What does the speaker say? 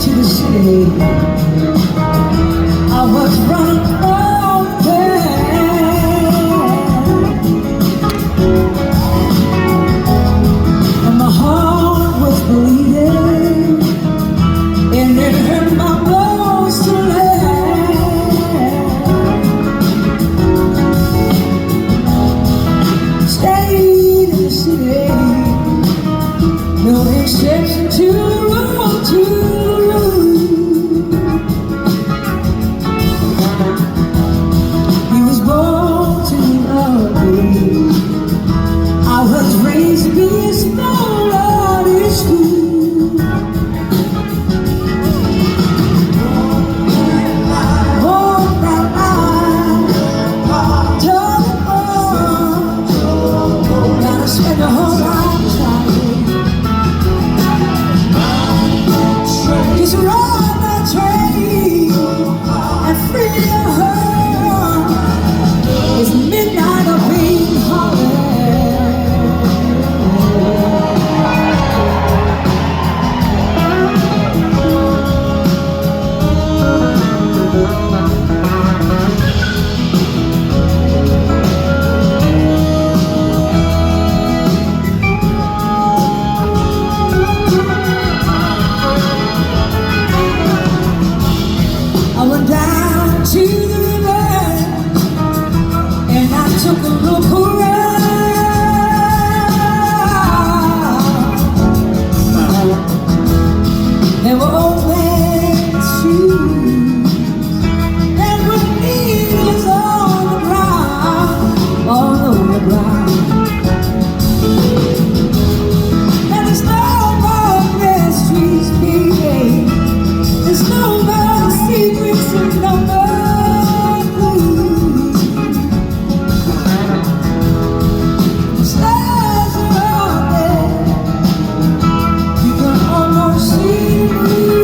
to the city. I was running from pain, and my heart was bleeding, and it hurt my bones to land. Stayed in the city, no exception to the rule, to the rule. He was born to love me. I was raised to be a small artist school. Walk that line, turn it on. Gotta spend the whole life trying. Just run that train and free your heart. It's midnight of being hollow. I went down to the river and I took a look around. There were old man's shoes, there were needles on the ground, all over the ground. And there's no more mysteries, baby. There's no more secrets and no more clues. Stars are out there, you can almost see the blue.